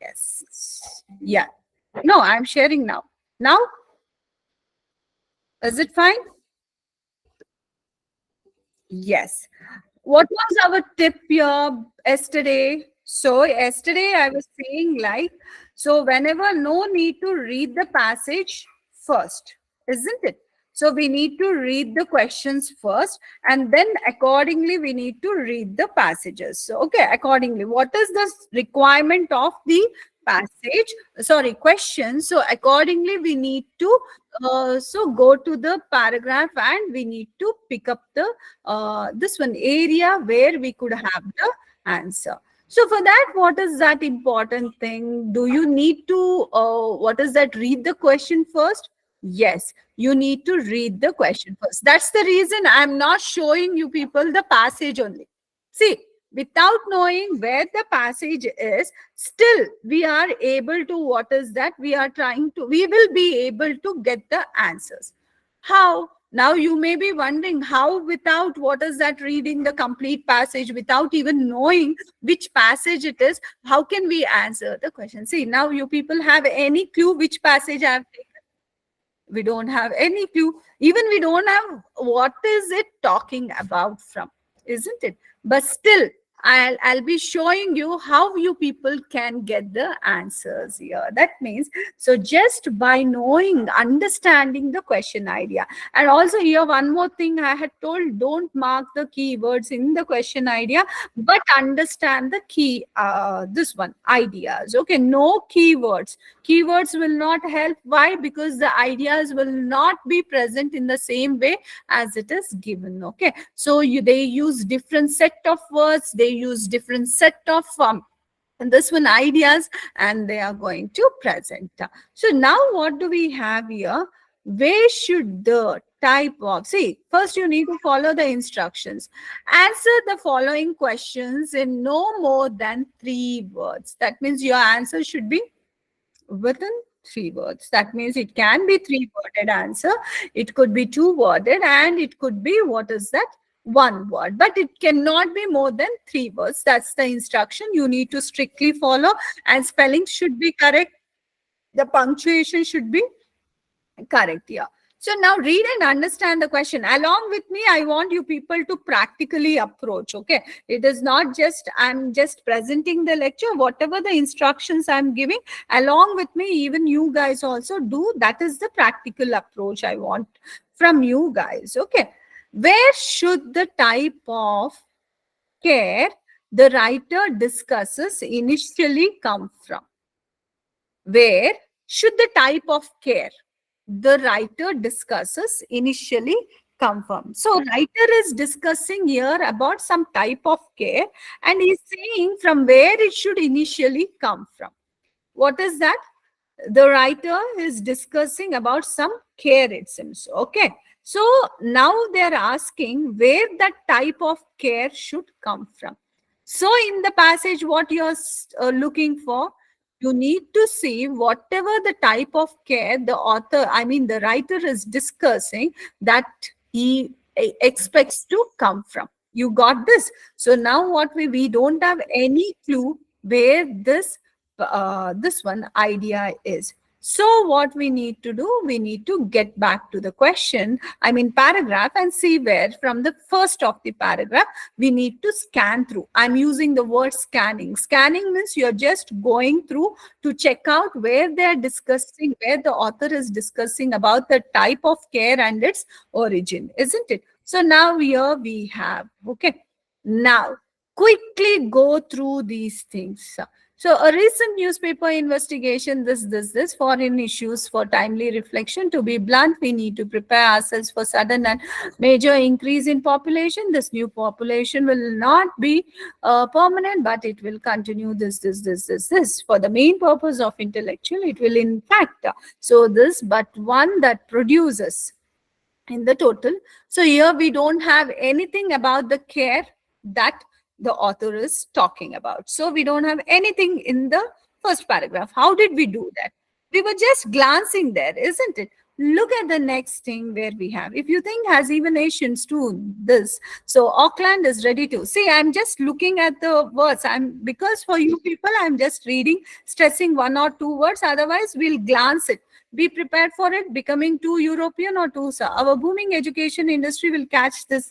Yes. Yeah. No, I'm sharing now. Now, is it fine? Yes. What was our tip here yesterday? So yesterday I was saying like, so whenever no need to read the passage first, isn't it? So we need to read the questions first, and then accordingly we need to read the passages. So okay, accordingly, what is the requirement of the passage? Sorry, question. So accordingly we need to so go to the paragraph and we need to pick up the this one area where we could have the answer. So for that, what is that important thing? Do you need to, what is that, read the question first? Yes, you need to read the question first. That's the reason I'm not showing you people the passage only. See, without knowing where the passage is, still we are able to, what is that, we are trying to, we will be able to get the answers. How? Now you may be wondering how, without, what is that, reading the complete passage, without even knowing which passage it is, how can we answer the question? See, now you people have any clue which passage I have taken? We don't have any clue. Even we don't have what is it talking about from, isn't it? But still, I'll be showing you how you people can get the answers here. That means, so just by knowing, understanding the question idea. And also here one more thing I had told, don't mark the keywords in the question idea, but understand the key, this one, ideas. Okay, no keywords. Keywords will not help. Why? Because the ideas will not be present in the same way as it is given. Okay, so they use different set of words, they use different set of and this one ideas, and they are going to present. So now what do we have here? Where should the type of, see, first you need to follow the instructions. Answer the following questions in no more than 3 words. That means your answer should be within 3 words. That means it can be 3-worded answer, it could be 2-worded, and it could be, what is that, 1 word, but it cannot be more than 3 words. That's the instruction you need to strictly follow, and spelling should be correct, the punctuation should be correct here. So now read and understand the question. Along with me, I want you people to practically approach, okay? It is not just, I'm just presenting the lecture, whatever the instructions I'm giving, along with me, even you guys also do. That is the practical approach I want from you guys, okay? Where should the type of care the writer discusses initially come from? Where should the type of care the writer discusses initially come from? So writer is discussing here about some type of care, and he's saying from where it should initially come from. What is that? The writer is discussing about some care, it seems. Okay, so now they're asking where that type of care should come from. So in the passage, what you're looking for, you need to see whatever the type of care the author, I mean the writer, is discussing, that he expects to come from. You got this? So now what we don't have any clue where this this one idea is. So what we need to do, we need to get back to the question, I mean paragraph, and see where from the first of the paragraph we need to scan through. I'm using the word scanning. Scanning means you're just going through to check out where they're discussing, where the author is discussing about the type of care and its origin, isn't it? So now here we have, okay. Now quickly go through these things. So a recent newspaper investigation, this, foreign issues for timely reflection. To be blunt, we need to prepare ourselves for sudden and major increase in population. This new population will not be permanent, but it will continue this. For the main purpose of intellectual, it will in fact, so this, but one that produces in the total. So here we don't have anything about the care that the author is talking about. So we don't have anything in the first paragraph. How did we do that? We were just glancing there, isn't it? Look at the next thing where we have. If you think has even Asians too this, so Auckland is ready to. See, I'm just looking at the words. Because for you people, I'm just reading, stressing one or two words. Otherwise, we'll glance it. Be prepared for it becoming too European or too. Our booming education industry will catch this,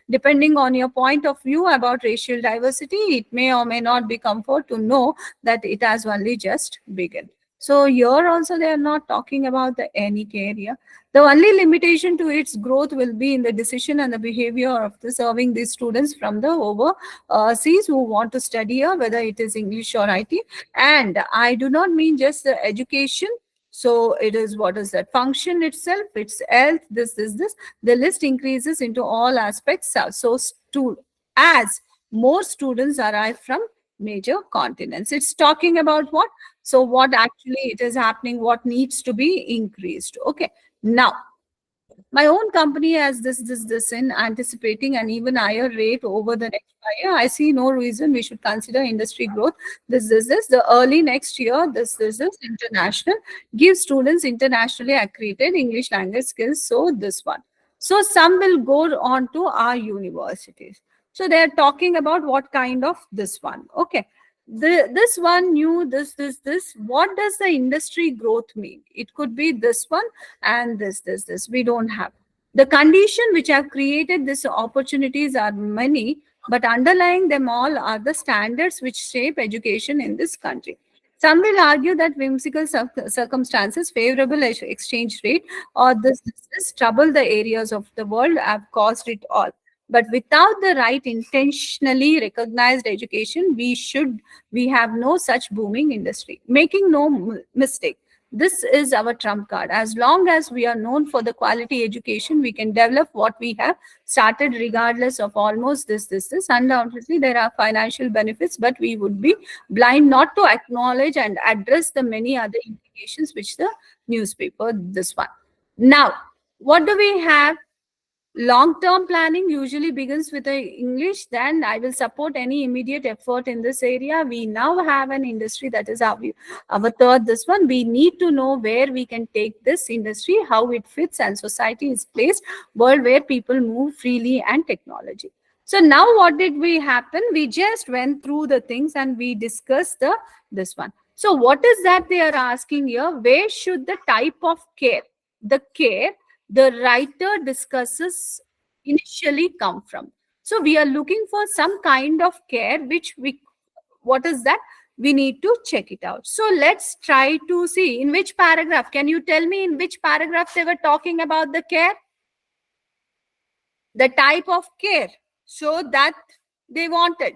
depending on your point of view about racial diversity. It may or may not be comfort to know that it has only just begun. So here also they are not talking about the any area. The only limitation to its growth will be in the decision and the behavior of the serving these students from the overseas who want to study here, whether it is English or IT. And I do not mean just the education. So it is, what is that function itself? It's health, this. The list increases into all aspects. So as more students arrive from major continents. It's talking about what? So what actually it is happening, what needs to be increased. Okay. Now, my own company has this in anticipating an even higher rate over the next 5 years. I see no reason we should consider industry growth. This. The early next year, this international, give students internationally accredited English language skills. So this one. So some will go on to our universities. So they're talking about what kind of this one. Okay. This one new this. What does the industry growth mean? It could be this one and this. We don't have. The condition which have created these opportunities are many, but underlying them all are the standards which shape education in this country. Some will argue that whimsical circumstances, favorable exchange rate, or this trouble the areas of the world have caused it all. But without the right intentionally recognized education, we have no such booming industry. Making no mistake, this is our trump card. As long as we are known for the quality education, we can develop what we have started regardless of almost this. Undoubtedly, there are financial benefits, but we would be blind not to acknowledge and address the many other implications which the newspaper, this one. Now, what do we have? Long-term planning usually begins with English. Then I will support any immediate effort in this area. We now have an industry that is our third. This one, we need to know where we can take this industry, how it fits, and society is placed world where people move freely and technology. So now what did we happen? We just went through the things and we discussed this one. So what is that they are asking here? Where should the type of care, the writer discusses initially come from? So we are looking for some kind of care what is that? We need to check it out. So let's try to see in which paragraph. Can you tell me in which paragraph they were talking about the care? The type of care. So that they wanted.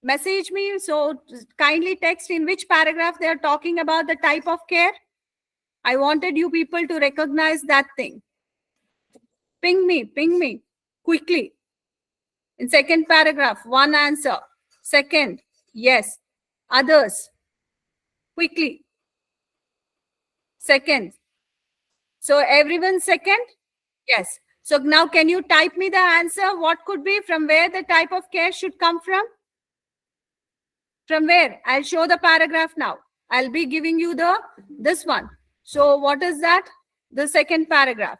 Message me. So kindly text in which paragraph they are talking about the type of care. I wanted you people to recognize that thing. Ping me quickly. In second paragraph, one answer. Second, yes. Others, quickly. Second. So everyone second? Yes. So now can you type me the answer? What could be, from where the type of care should come from? From where? I'll show the paragraph now. I'll be giving you this one. So what is that? The second paragraph.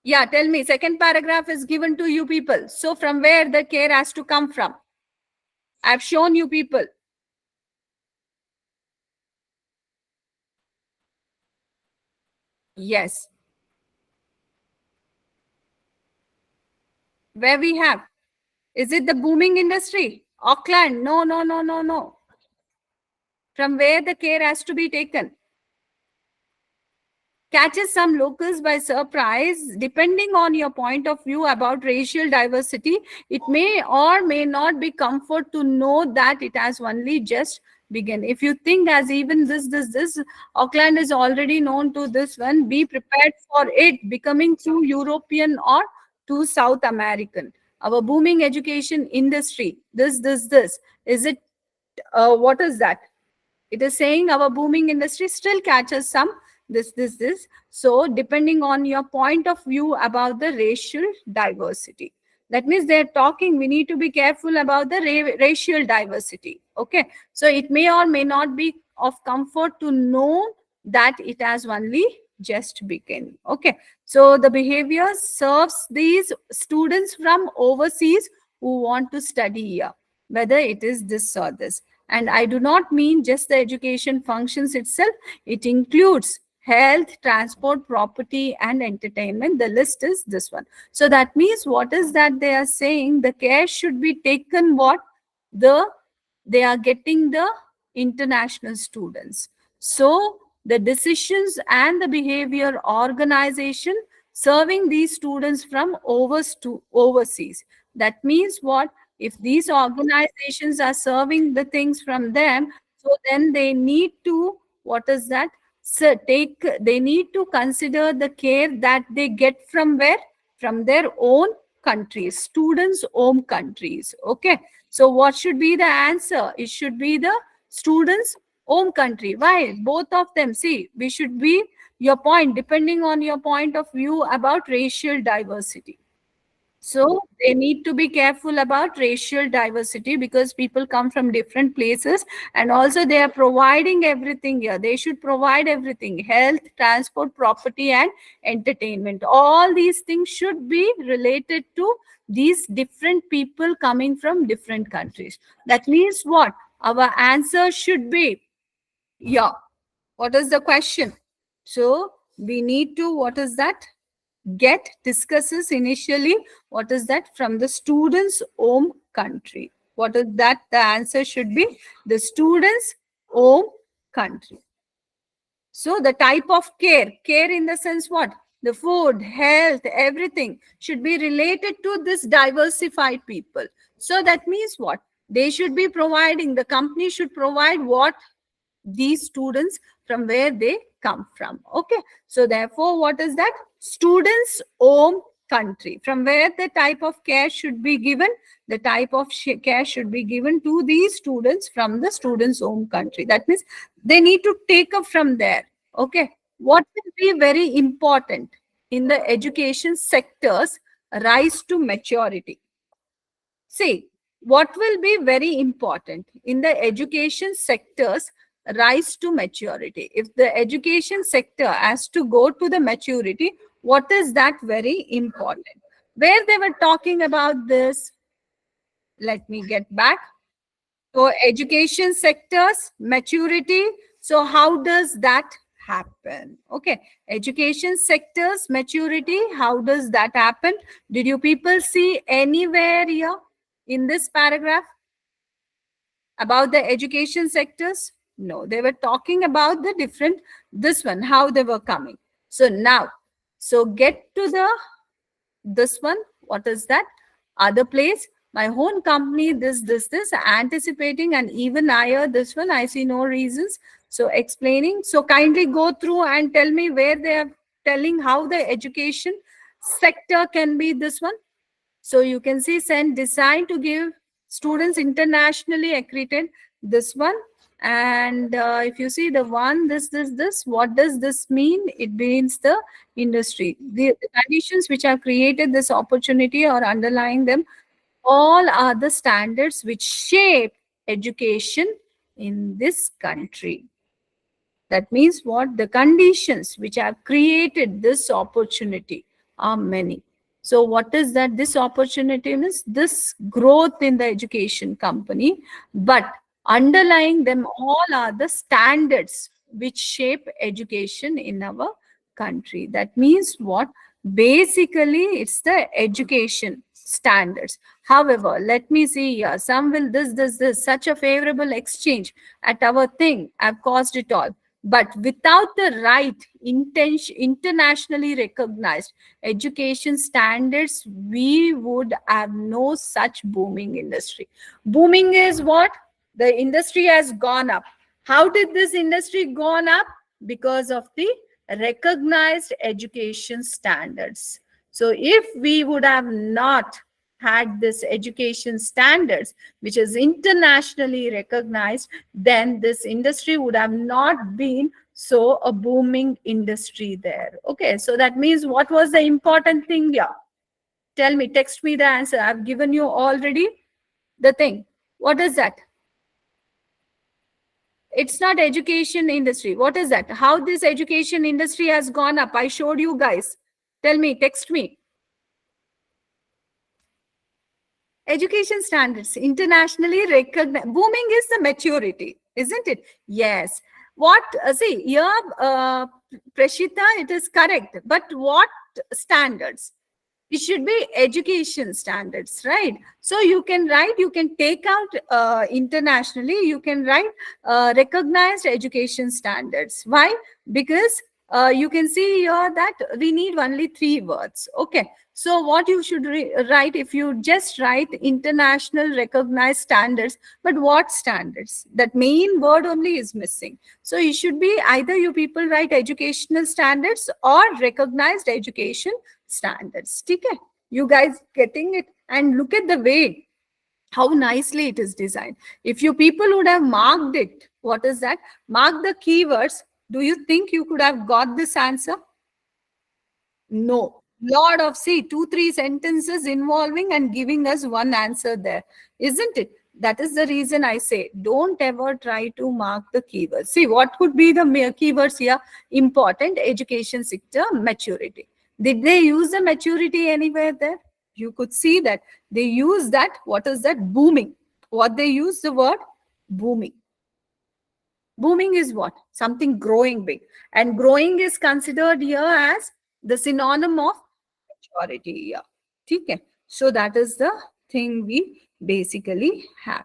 Yeah, tell me. Second paragraph is given to you people. So from where the care has to come from? I've shown you people. Yes. Where we have? Is it the booming industry? Auckland? No. From where the care has to be taken? Catches some locals by surprise. Depending on your point of view about racial diversity, it may or may not be comfort to know that it has only just begun. If you think as even this, Auckland is already known to this one, be prepared for it becoming too European or too South American. Our booming education industry, this. Is it, what is that? It is saying our booming industry still catches some this. So depending on your point of view about the racial diversity, that means they're talking, we need to be careful about the racial diversity. Okay. So it may or may not be of comfort to know that it has only just begun. Okay, so the behavior serves these students from overseas who want to study here, whether it is this or this. And I do not mean just the education functions itself, it includes health, transport, property, and entertainment. The list is this one. So that means what is that they are saying? The care should be taken what? The they are getting the international students. So the decisions and the behavior organization serving these students from overseas. That means what? If these organizations are serving the things from them, so then they need to, what is that? So they need to consider the care that they get from where? From their own countries, students' home countries. Okay. So what should be the answer? It should be the students' home country. Why? Both of them. See, we should be your point, depending on your point of view about racial diversity. So they need to be careful about racial diversity because people come from different places, and also they are providing everything here. They should provide everything: health, transport, property, and entertainment. All these things should be related to these different people coming from different countries. That means what? Our answer should be, yeah. What is the question? So we need to, what is that? Get discusses initially, what is that? From the student's home country. What is that? The answer should be the student's home country. So the type of care in the sense what? The food, health, everything should be related to this diversified people. So that means what? They should be providing, the company should provide what? These students from where they come from. Okay, so therefore what is that? Students home country, from where the type of care should be given. The type of care should be given to these students from the students home country. That means they need to take up from there. Okay, what will be very important in the education sectors rise to maturity? See, what will be very important in the education sectors rise to maturity? If the education sector has to go to the maturity, what is that very important? Where they were talking about this, let me get back. So education sectors, maturity. So how does that happen? Okay, education sectors, maturity. How does that happen? Did you people see anywhere here in this paragraph about the education sectors? No, they were talking about the different, this one, how they were coming. So now, so get to the, this one, what is that? Other place, my own company, this, anticipating and even higher, this one, I see no reasons. So explaining, so kindly go through and tell me where they are telling how the education sector can be this one. So you can see send design to give students internationally accredited, this one. And if you see the one, this, what does this mean? It means the industry. The conditions which have created this opportunity or underlying them, all are the standards which shape education in this country. That means what? The conditions which have created this opportunity are many. So what is that? This opportunity means this growth in the education company, but underlying them all are the standards which shape education in our country. That means what? Basically, it's the education standards. However, let me see here. Some will this, such a favorable exchange at our thing have caused it all. But without the right internationally recognized education standards, we would have no such booming industry. Booming is what? The industry has gone up. How did this industry gone up? Because of the recognized education standards. So if we would have not had this education standards, which is internationally recognized, then this industry would have not been so a booming industry there. Okay, so that means what was the important thing here? Tell me, text me the answer. I've given you already the thing. What is that? It's not education industry. What is that? How this education industry has gone up? I showed you guys. Tell me, text me. Education standards, internationally recognized. Booming is the maturity, isn't it? Yes. What, see, here, Prashita, it is correct. But what standards? It should be education standards, right? So you can write, you can take out internationally, you can write recognized education standards. Why? Because you can see here that we need only 3 words. Okay. So what you should write, if you just write international recognized standards, but what standards? That main word only is missing. So it should be either you people write educational standards or recognized education standards. Okay, you guys getting it? And look at the way how nicely it is designed. If you people would have marked it, what is that? Mark the keywords. Do you think you could have got this answer? No. Lot of, see, 2-3 sentences involving and giving us one answer there, isn't it? That is the reason I say don't ever try to mark the keywords. See, what could be the keywords here? Important, education sector, maturity. Did they use the maturity anywhere there? You could see that they use that. What is that? Booming. What they use the word? Booming. Booming is what? Something growing big. And growing is considered here as the synonym of maturity. Yeah. Okay. So that is the thing we basically have.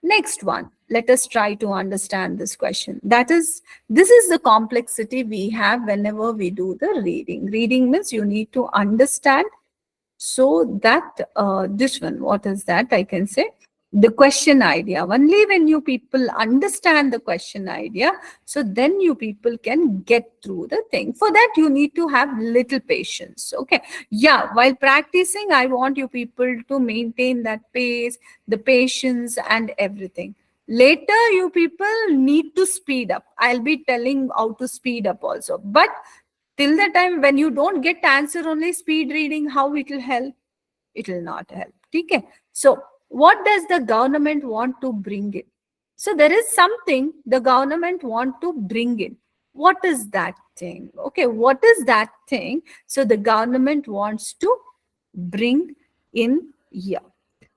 Next one. Let us try to understand this question. That is, this is the complexity we have whenever we do the reading. Reading means you need to understand. So that this one, what is that? I can say the question idea. Only when you people understand the question idea, so then you people can get through the thing. For that, you need to have little patience. Okay. Yeah. While practicing, I want you people to maintain that pace, the patience and everything. Later, you people need to speed up. I'll be telling how to speed up also. But till the time when you don't get answer only speed reading, how it will help? It will not help. Okay. So what does the government want to bring in? So there is something the government want to bring in. What is that thing? Okay, what is that thing? So the government wants to bring in here.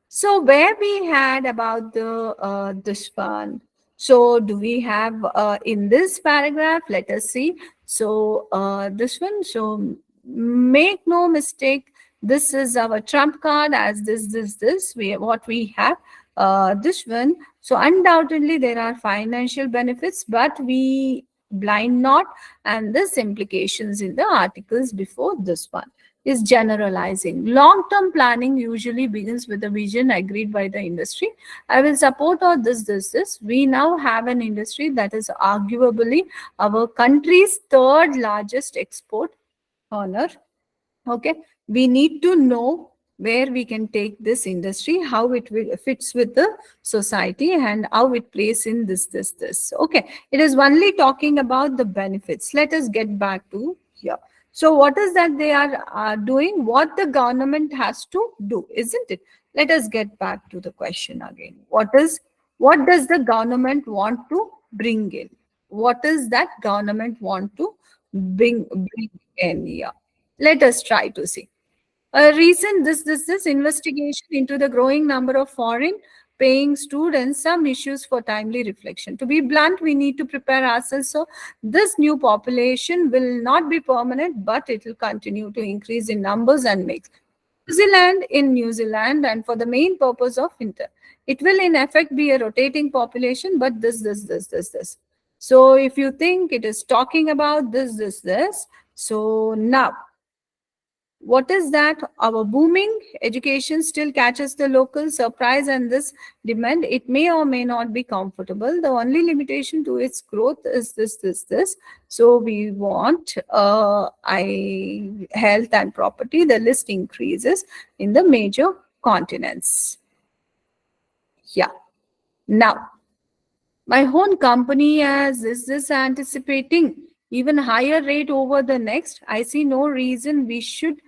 So where we had about the this one. So do we have in this paragraph? Let us see. So this one. So make no mistake. This is our trump card as this. What we have. This one. So undoubtedly there are financial benefits, but we blind not, and this implications in the articles before this one is generalizing. Long-term planning usually begins with a vision agreed by the industry. I will support all this. We now have an industry that is arguably our country's third largest export earner. Okay, we need to know where we can take this industry, how it will fits with the society, and how it plays in this. Okay, it is only talking about the benefits. Let us get back to here. So what is that they are doing? What the government has to do, isn't it? Let us get back to the question again. What does the government want to bring in? What is that government want to bring in here? Let us try to see. A recent this investigation into the growing number of foreign paying students, some issues for timely reflection. To be blunt, we need to prepare ourselves. So this new population will not be permanent, but it will continue to increase in numbers and mix. New Zealand, and for the main purpose of it will in effect be a rotating population, but this. So if you think it is talking about this, so now, what is that? Our booming education still catches the local surprise and this demand. It may or may not be comfortable. The only limitation to its growth is this. So we want health and property. The list increases in the major continents. Yeah. Now, my own company as is this anticipating even higher rate over the next. I see no reason we should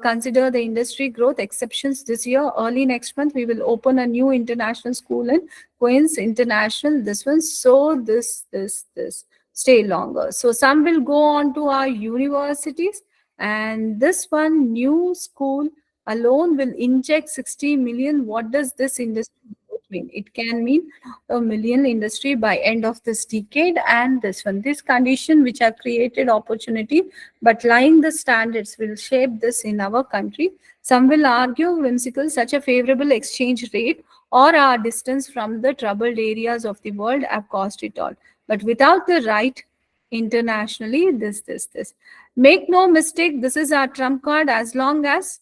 consider the industry growth exceptions this year. Early next month, we will open a new international school in Queens International. This one, so this stay longer. So some will go on to our universities, and this one new school alone will inject 60 million. What does this industry growth mean? It can mean a million industry by end of this decade. And this one, this condition which have created opportunity, but lying the standards will shape this in our country. Some will argue whimsical such a favorable exchange rate or our distance from the troubled areas of the world have caused it all. But without the right internationally, this. Make no mistake, this is our trump card. As long as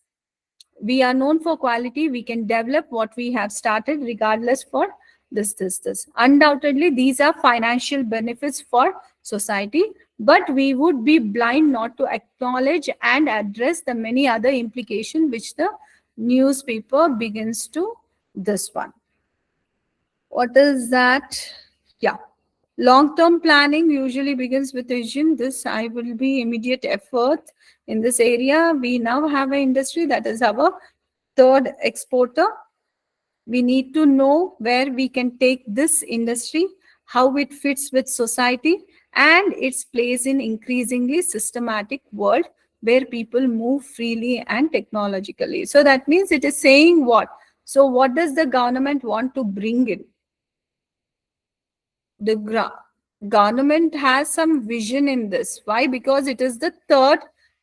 we are known for quality, we can develop what we have started regardless for this. Undoubtedly, these are financial benefits for society, but we would be blind not to acknowledge and address the many other implications which the newspaper begins to this one. What is that? Yeah. Long-term planning usually begins with vision. This I will be immediate effort in this area. We now have an industry that is our third exporter. We need to know where we can take this industry, how it fits with society, and its place in increasingly systematic world where people move freely and technologically. So that means it is saying what? So what does the government want to bring in? The government has some vision in this. Why? Because it is the third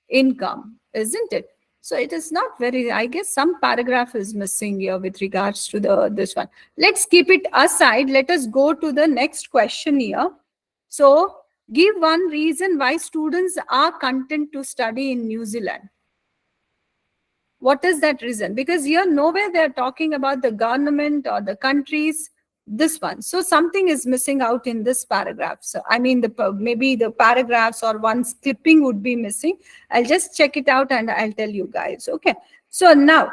income, isn't it? So it is not very, I guess some paragraph is missing here with regards to the this one. Let's keep it aside. Let us go to the next question here. So give one reason why students are content to study in New Zealand. What is that reason? Because here nowhere they're talking about the government or the countries, this one. So something is missing out in this paragraph. So I mean, maybe the paragraphs or one clipping would be missing. I'll just check it out and I'll tell you guys. Okay. So now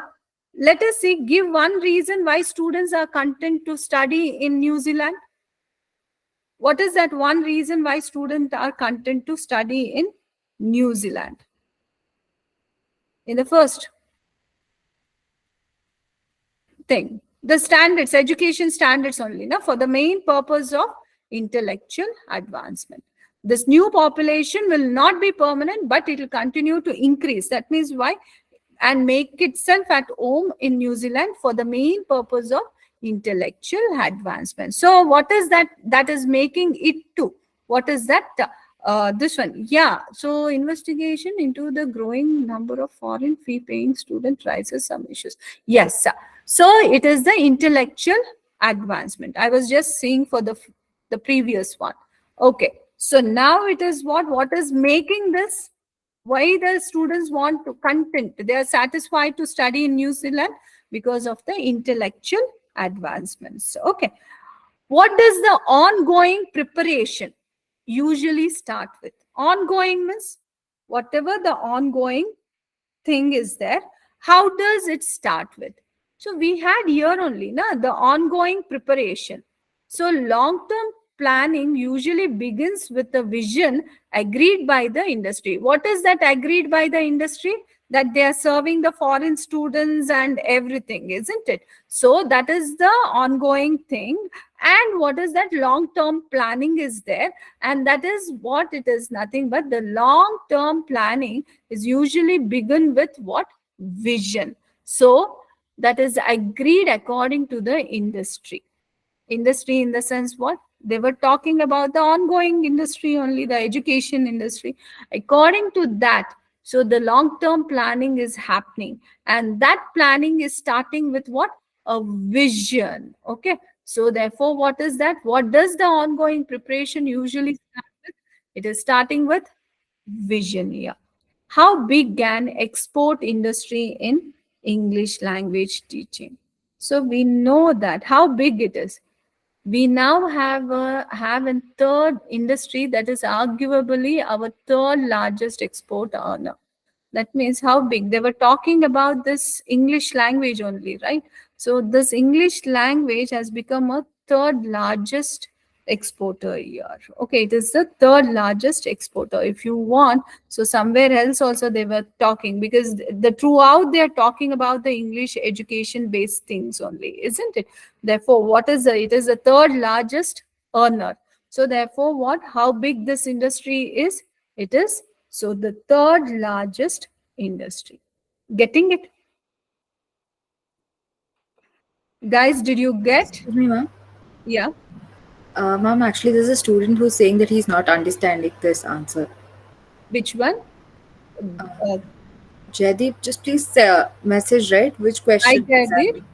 let us see, give one reason why students are content to study in New Zealand. What is that one reason why students are content to study in New Zealand? In the first thing, the standards, education standards only, no, for the main purpose of intellectual advancement. This new population will not be permanent, but it will continue to increase. That means why? And make itself at home in New Zealand for the main purpose of intellectual advancement. So what is that? That is making it to, what is that? This one, yeah. So investigation into the growing number of foreign fee-paying students raises some issues. Yes, so it is the intellectual advancement. I was just seeing for the previous one. Okay, so now it is what is making this? Why the students want to content? They are satisfied to study in New Zealand because of the intellectual advancements. Okay, what does the ongoing preparation usually start with? Ongoing means whatever the ongoing thing is there, how does it start with? So we had here only the ongoing preparation. So long-term planning usually begins with the vision agreed by the industry. What is that agreed by the industry? That they are serving the foreign students and everything, isn't it? So that is the ongoing thing. And what is that? Long-term planning is there. And that is what it is, nothing but the long-term planning is usually begin with what? Vision. So that is agreed according to the industry. Industry in the sense what? They were talking about the ongoing industry only, the education industry. According to that, so the long-term planning is happening. And that planning is starting with what? A vision. Okay. So therefore, what is that? What does the ongoing preparation usually start with? It is starting with vision here. How big can export industry in English language teaching? So we know that how big it is. We now have a third industry that is arguably our third largest export earner. That means how big? They were talking about this English language only, right? So this English language has become a third largest exporter here. Okay, it is the third largest exporter. If you want, so somewhere else also they were talking, because the throughout they are talking about the English education based things only, isn't it? Therefore, what is the, it is the third largest earner. So therefore, what, how big this industry is? It is, so the third largest industry. Getting it? Guys, did you get? Excuse me, ma'am. Yeah. Ma'am, actually, there's a student who's saying that he's not understanding this answer. Which one? Uh, Jaideep, just please message, right? Which I question get it. exactly?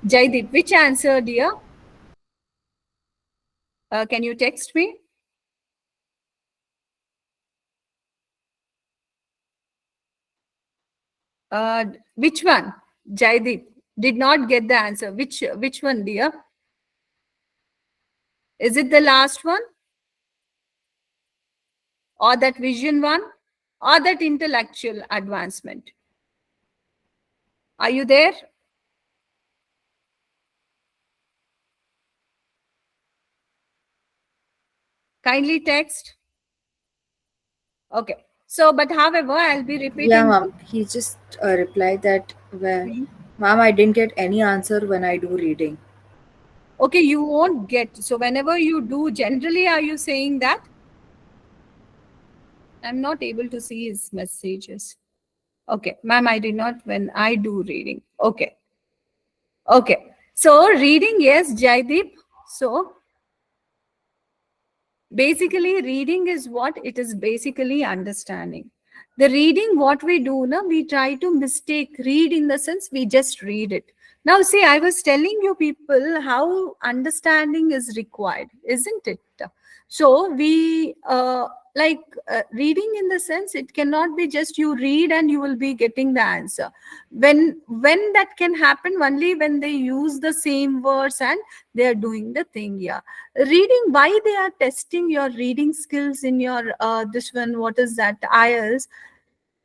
Jaideep, which answer, dear? Can you text me? Which one? Jaideep did not get the answer. Which one, dear? Is it the last one, or that vision one, or that intellectual advancement? Are you there? Kindly text. Okay. So, but however, I'll be Yeah, repeating. ma'am. He just replied that, well, ma'am, I didn't get any answer when I do reading. Okay, you won't get. So, whenever you do, generally, are you saying that? I'm not able to see his messages. Okay, ma'am, I did not when I do reading. Okay, okay. So, reading, yes, Jaideep. So, basically, reading is what? It is basically understanding. The reading, what we do, na, we try to mistake read in the sense we just read it. Now, see, I was telling you people how understanding is required, isn't it? So, we like reading in the sense it cannot be just you read and you will be getting the answer. When that can happen, only when they use the same words and they are doing the thing. Yeah, reading, why they are testing your reading skills in your this one, what is that, IELTS?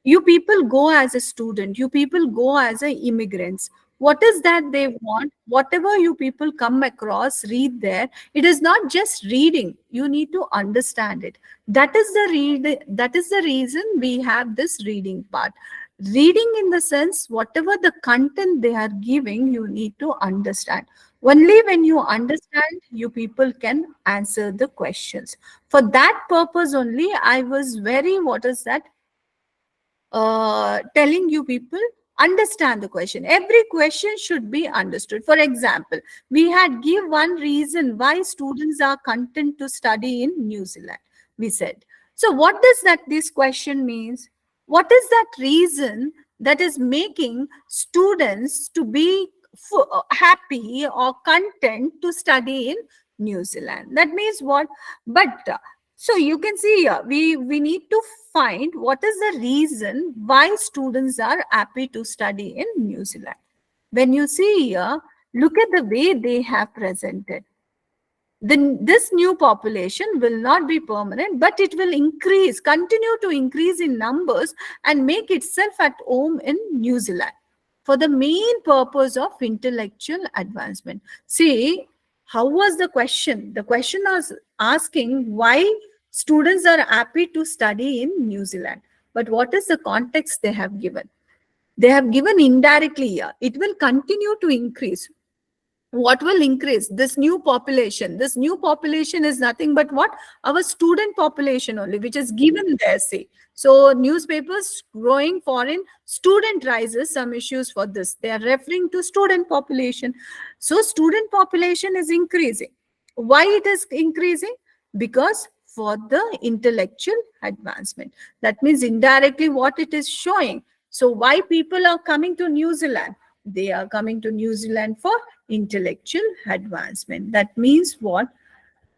You people go as a student, you people go as a immigrants. What is that they want? Whatever you people come across, read there, it is not just reading, you need to understand it. That is the read, that is the reason we have this reading part. Reading in the sense, whatever the content they are giving, you need to understand. Only when you understand, you people can answer the questions. For that purpose only, I was very, what is that, telling you people understand the question. Every question should be understood. For example, we had give one reason why students are content to study in New Zealand. We said, so what does that this question means? What is that reason that is making students to be happy or content to study in New Zealand? That means what? But so you can see here, we need to find what is the reason why students are happy to study in New Zealand. When you see here, look at the way they have presented. This new population will not be permanent, but it will increase, continue to increase in numbers and make itself at home in New Zealand for the main purpose of intellectual advancement. See, how was the question? The question was asking why students are happy to study in New Zealand. But what is the context they have given? They have given indirectly here. It will continue to increase. What will increase? This new population is nothing but what? Our student population only, which is given there, say. So newspapers growing foreign student rises, some issues for this, they are referring to student population. So student population is increasing. Why it is increasing? Because for the intellectual advancement. That means indirectly what it is showing. So why people are coming to New Zealand? They are coming to New Zealand for intellectual advancement. That means what?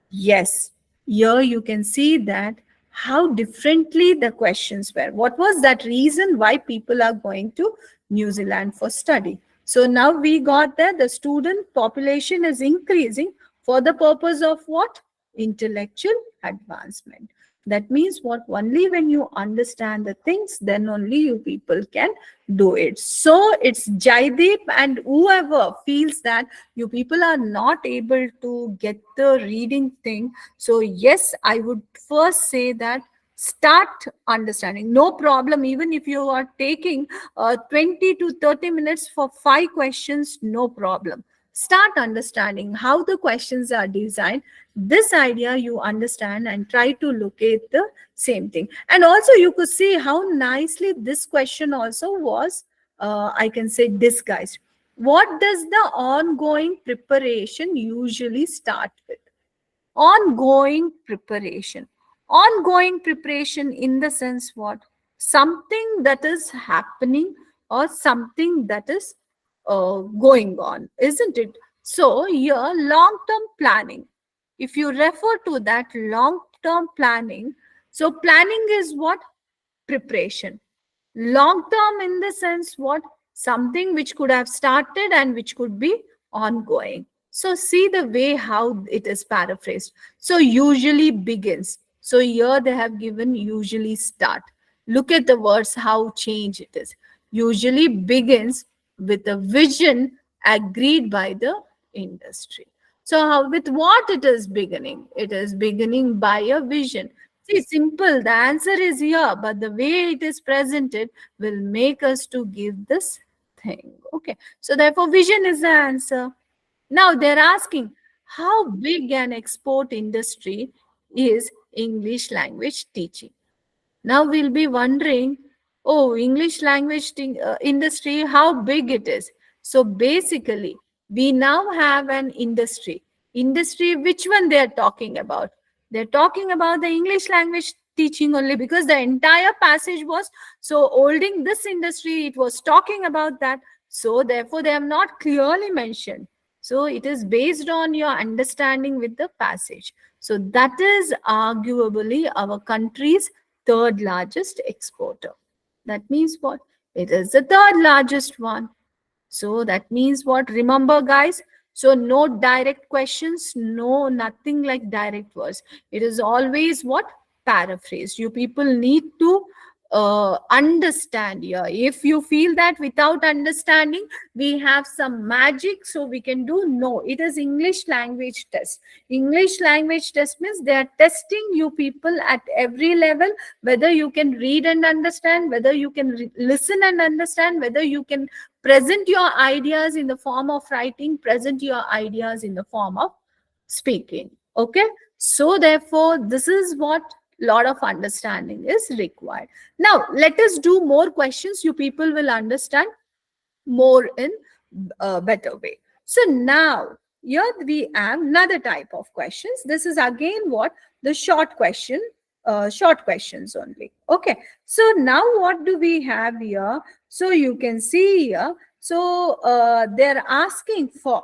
Yes, here you can see that how differently the questions were. What was that reason why people are going to New Zealand for study? So now we got that the student population is increasing for the purpose of what? Intellectual advancement. That means what? Only when you understand the things, then only you people can do it. So it's Jaideep and whoever feels that you people are not able to get the reading thing. So yes, I would first say that start understanding. No problem. Even if you are taking 20 to 30 minutes for 5 questions, no problem. Start understanding how the questions are designed. This idea you understand and try to locate the same thing. And also you could see how nicely this question also was, I can say, disguised. What does the ongoing preparation usually start with? Ongoing preparation in the sense what? Something that is happening or something that is going on, isn't it? So here, long term planning, if you refer to that long term planning, so planning is what? Preparation. Long term in the sense what? Something which could have started and which could be ongoing. So see the way how it is paraphrased. So usually begins. So here they have given usually start. Look at the words, how change it is. Usually begins with a vision agreed by the industry. So how, with what it is beginning? It is beginning by a vision. See, simple. The answer is here, but the way it is presented will make us to give this thing. Okay. So therefore, vision is the answer. Now they're asking how big an export industry is English language teaching. Now we'll be wondering, oh, English language industry, how big it is. So basically, we now have an industry. Industry, which one they are talking about? They're talking about the English language teaching only, because the entire passage was so holding this industry, it was talking about that. So therefore, they have not clearly mentioned. So it is based on your understanding with the passage. So that is arguably our country's third largest exporter. That means what? It is the third largest one. So that means what? Remember, guys. So no direct questions, no nothing like direct words. It is always what? Paraphrase. You people need to understand here. If you feel that without understanding, we have some magic, so we can do, no. It is English language test. English language test means they are testing you people at every level, whether you can read and understand, whether you can listen and understand, whether you can present your ideas in the form of writing, present your ideas in the form of speaking. Okay. So therefore, this is what lot of understanding is required. Now let us do more questions. You people will understand more in a better way. So now here we have another type of questions. This is again what? The short question, short questions only. Okay. So now what do we have here? So you can see here. So they're asking for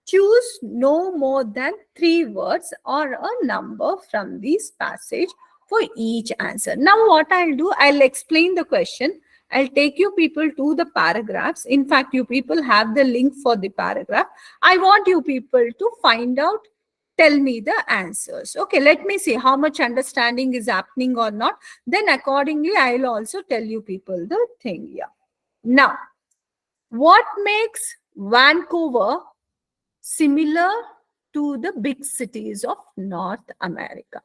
choose no more than 3 words or a number from this passage for each answer. Now what I'll do, I'll explain the question. I'll take you people to the paragraphs. In fact, you people have the link for the paragraph. I want you people to find out, tell me the answers. Okay, let me see how much understanding is happening or not. Then accordingly, I'll also tell you people the thing here. Now, what makes Vancouver similar to the big cities of North America?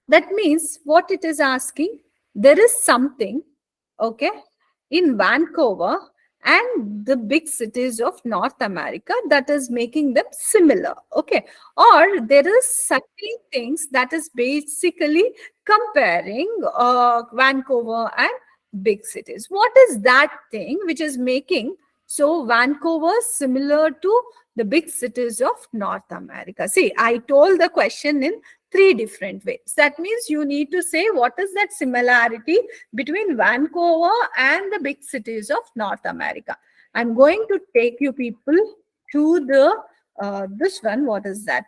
That means what it is asking, there is something, okay, in Vancouver and the big cities of North America that is making them similar, okay, or there is certain things that is basically comparing Vancouver and big cities. What is that thing which is making so Vancouver similar to the big cities of North America? See, I told the question in 3 different ways. That means you need to say what is that similarity between Vancouver and the big cities of North America. I'm going to take you people to the this one. What is that?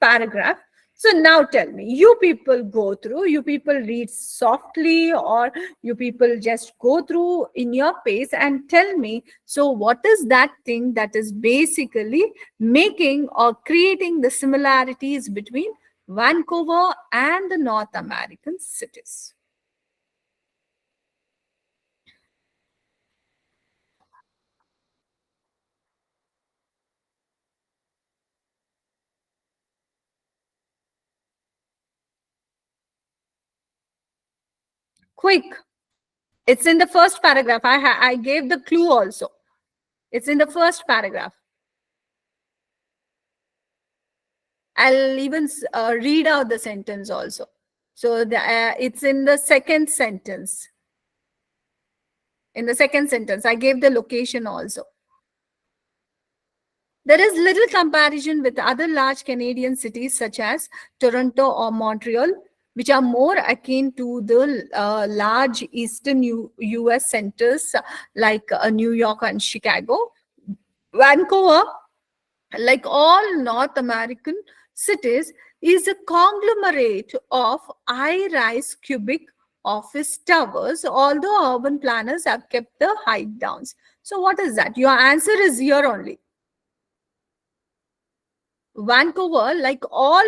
Paragraph. So now tell me, you people go through, you people read softly, or you people just go through in your pace and tell me, so what is that thing that is basically making or creating the similarities between Vancouver and the North American cities. Quick. It's in the first paragraph. I gave the clue also. It's in the first paragraph. I'll even read out the sentence also. So it's in the second sentence. In the second sentence, I gave the location also. There is little comparison with other large Canadian cities such as Toronto or Montreal, which are more akin to the large eastern US centers like New York and Chicago. Vancouver, like all North American cities, is a conglomerate of high-rise cubic office towers, although urban planners have kept the height down. So what is that? Your answer is here only. Vancouver, like all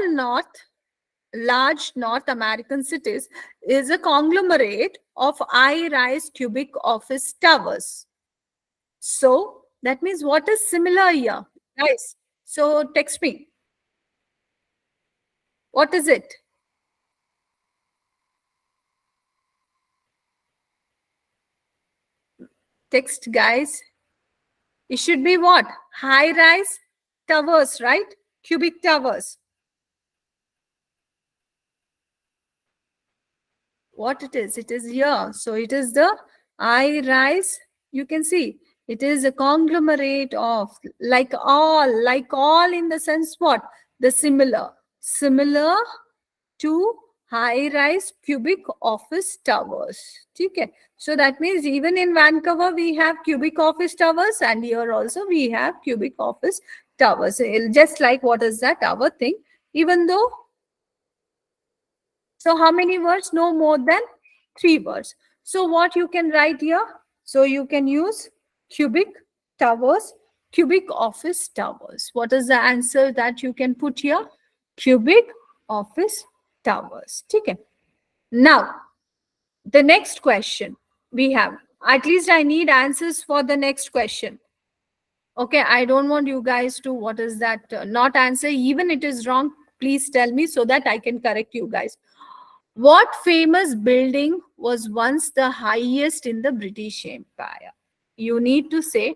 large North American cities, is a conglomerate of high-rise cubic office towers. So that means what is similar here? Guys, so text me. What is it? Text, guys. It should be what? High-rise towers, right? Cubic towers. What it is here. So it is the high-rise. You can see it is a conglomerate of like all in the sense what? The similar to high-rise cubic office towers. Okay. So that means even in Vancouver, we have cubic office towers, and here also we have cubic office towers. Just like what is that tower thing? Even though, so how many words? No more than 3 words. So what you can write here? So you can use cubic towers, cubic office towers. What is the answer that you can put here? Cubic office towers. Okay. Now, the next question we have. At least I need answers for the next question. Okay, I don't want you guys to, what is that, not answer. Even it is wrong, please tell me so that I can correct you guys. What famous building was once the highest in the British Empire? You need to say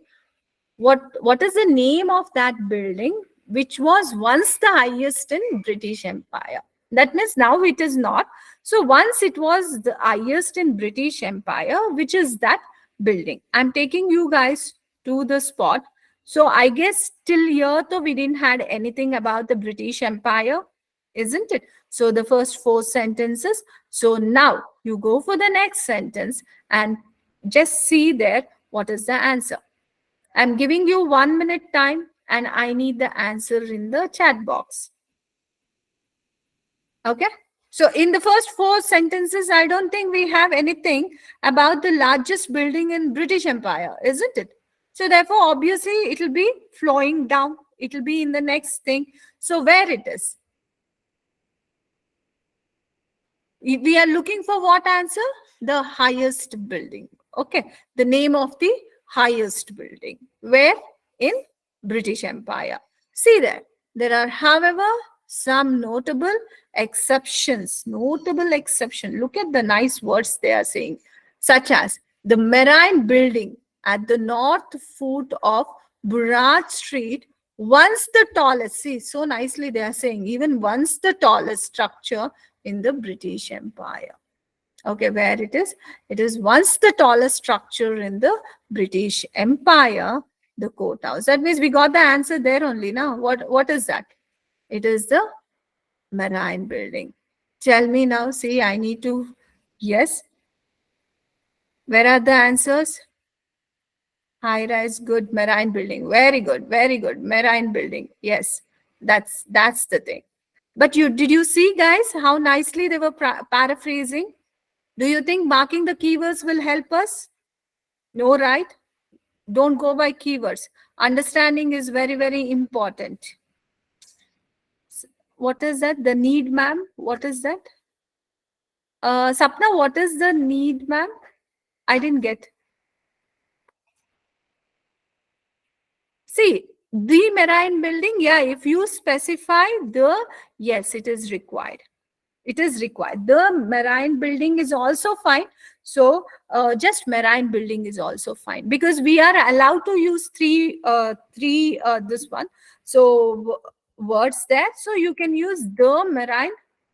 what is the name of that building which was once the highest in British Empire. That means now it is not. So once it was the highest in British Empire, which is that building? I'm taking you guys to the spot. So I guess till here though we didn't had anything about the British Empire, isn't it? So the first 4 sentences. So now you go for the next sentence and just see there what is the answer. I'm giving you 1 minute time and I need the answer in the chat box. Okay. So in the first 4 sentences, I don't think we have anything about the largest building in British Empire, isn't it? So therefore, obviously, it will be flowing down. It will be in the next thing. So where it is? We are looking for what answer? The highest building. Okay. The name of the highest building. Where? In British Empire. See there. There are, however, some notable exceptions. Notable exception. Look at the nice words they are saying. Such as the Marine Building at the north foot of Burrard Street, once the tallest. See, so nicely they are saying, even once the tallest structure in the British Empire. Okay, where it is? It is once the tallest structure in the British Empire, the courthouse. That means we got the answer there only now. What is that? It is the Marine Building. Tell me now. See, I need to. Yes. Where are the answers? High rise, good. Marine Building. Very good. Very good. Marine Building. Yes. That's the thing. But did you see, guys, how nicely they were paraphrasing? Do you think marking the keywords will help us? No, right? Don't go by keywords. Understanding is very, very important. What is that? The need, ma'am? What is that? Sapna, what is the need, ma'am? I didn't get. See, the marine building, yeah, if you specify the, yes, it is required. It is required. The marine building is also fine. So just marine building is also fine, because we are allowed to use three this one. So words there. So you can use the marine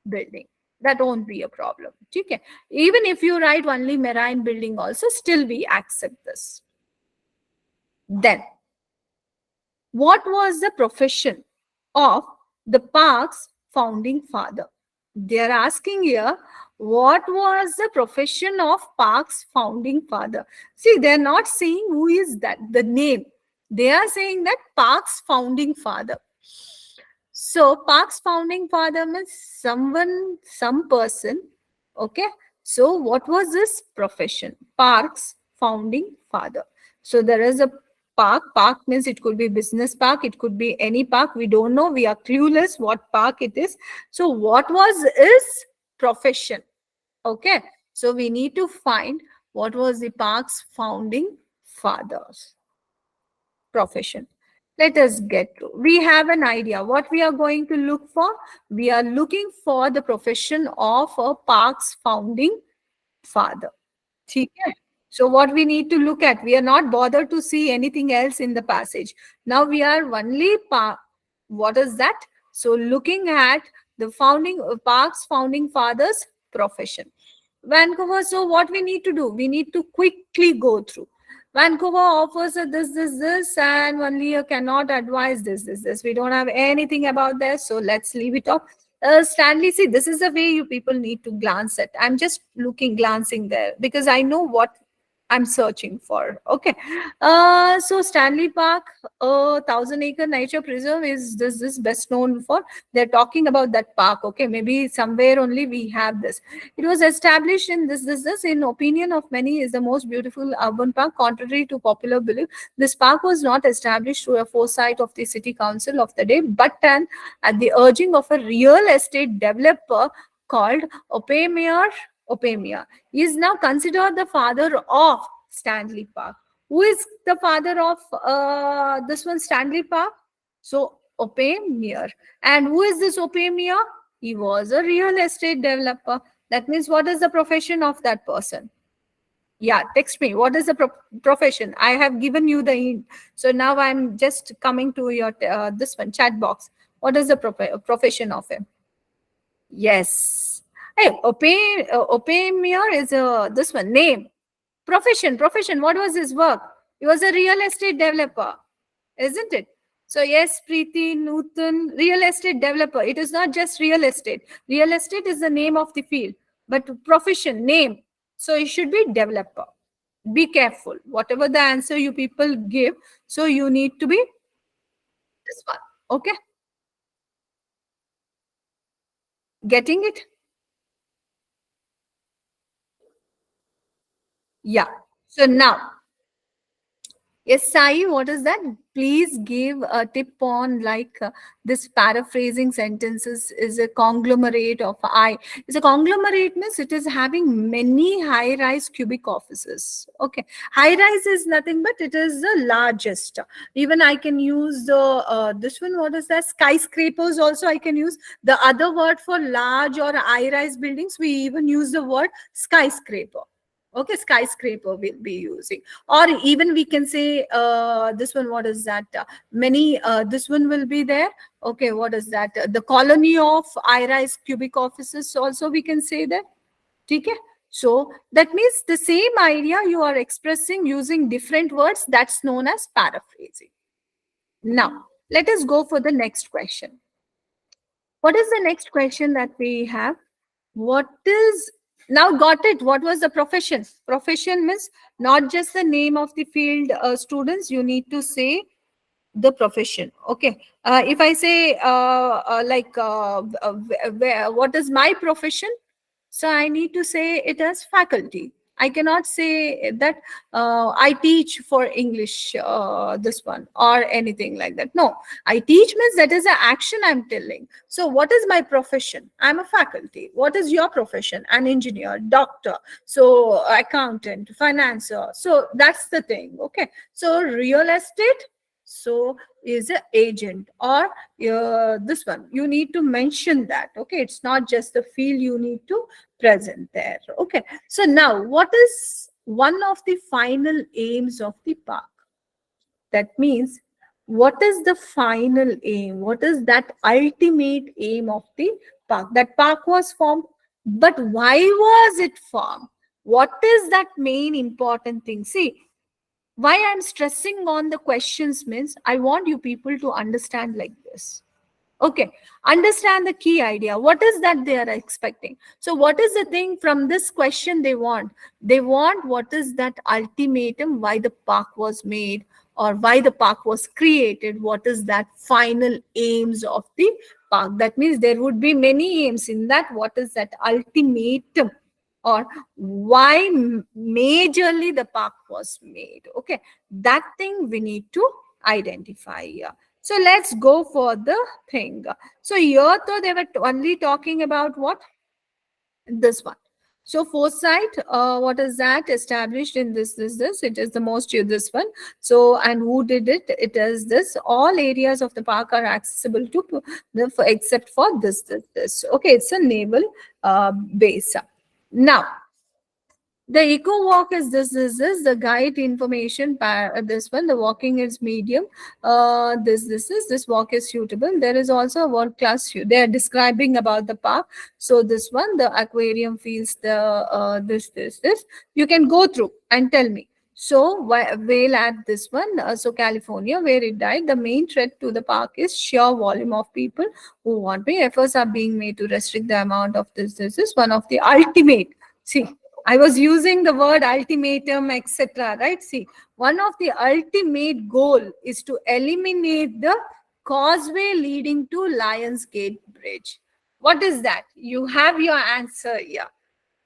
building. That won't be a problem. Okay. Even if you write only marine building also, still we accept this. Then, what was the profession of the park's founding father? They are asking here, what was the profession of Park's founding father? See, they are not saying who is that, the name. They are saying that Park's founding father. So, Park's founding father means someone, some person. Okay. So, what was this profession? Park's founding father. So, there is a park. Park means it could be business park, it could be any park. We don't know. We are clueless what park it is. So, what was his profession? Okay. So, we need to find what was the park's founding father's profession. Let us get to. We have an idea what we are going to look for. We are looking for the profession of a park's founding father. Okay. So what we need to look at, we are not bothered to see anything else in the passage. Now we are only what is that? So looking at the founding park's founding father's profession. Vancouver. So what we need to do? We need to quickly go through. Vancouver offers a this, and only you cannot advise this. We don't have anything about this, so let's leave it off. Stanley, see, this is the way you people need to glance at. I'm just glancing there because I know what I'm searching for. Okay. So Stanley Park, 1,000-acre nature preserve is this best known for. They're talking about that park. Okay. Maybe somewhere only we have this. It was established in this in opinion of many is the most beautiful urban park. Contrary to popular belief, this park was not established through a foresight of the city council of the day, but at the urging of a real estate developer called Opemia. He is now considered the father of Stanley Park. Who is the father of this one, Stanley Park? So, Opemia. And who is this Opemia? He was a real estate developer. That means, what is the profession of that person? Yeah, text me. What is the profession? I have given you the hint. So now I'm just coming to your this one chat box. What is the profession of him? Yes. Hey, Opemir is this one name. Profession. What was his work? He was a real estate developer, isn't it? So yes, Preeti, Nutan, real estate developer. It is not just real estate. Real estate is the name of the field, but profession, name. So it should be developer. Be careful. Whatever the answer you people give, so you need to be this one. Okay? Getting it? Yeah. So now, yes, Sai, what is that? Please give a tip on like this paraphrasing sentences is a conglomerate of I. It's a conglomerate means it is having many high-rise cubic offices. Okay. High-rise is nothing but it is the largest. Even I can use the, this one, what is that? Skyscrapers also I can use. The other word for large or high-rise buildings, we even use the word skyscraper. Okay, skyscraper we'll be using, or even we can say this one. What is that? Many this one will be there. Okay, what is that? The colony of high-rise cubic offices. Also, we can say that. Okay. So that means the same idea you are expressing using different words. That's known as paraphrasing. Now, let us go for the next question. What is the next question that we have? What is now got it? What was the profession? Profession means not just the name of the field, students. You need to say the profession. Okay. If I say what is my profession? So I need to say it as faculty. I cannot say that I teach for English, this one or anything like that. No, I teach means that is an action I'm telling. So what is my profession? I'm a faculty. What is your profession? An engineer, doctor, so accountant, financer. So that's the thing. Okay. So real estate, so is an agent, or this one you need to mention that. Okay, it's not just the field you need to present there. Okay, so now what is one of the final aims of the park? That means, what is the final aim? What is that ultimate aim of the park? That park was formed, but why was it formed? What is that main important thing? See, why I'm stressing on the questions means I want you people to understand like this. Okay, understand the key idea. What is that they are expecting? So what is the thing from this question they want? They want what is that ultimatum, why the park was made or why the park was created? What is that final aims of the park? That means there would be many aims in that. What is that ultimatum, or why majorly the park was made? Okay, that thing we need to identify here. So let's go for the thing. So here though they were only talking about what? This one. So foresight, what is that? Established in this. It is the most this one. So, and who did it? It is this. All areas of the park are accessible to the except for this. Okay, it's a naval base. Now, the eco walk is this the guide information, this one, the walking is medium, this walk is suitable. There is also a world class, they are describing about the park. So this one, the aquarium feels the this, you can go through and tell me. So whale at this one, so California, where it died, the main threat to the park is sheer volume of people who want me. Efforts are being made to restrict the amount of this is one of the ultimate. See, I was using the word ultimatum, etc. Right? See, one of the ultimate goal is to eliminate the causeway leading to Lionsgate Bridge. What is that? You have your answer here.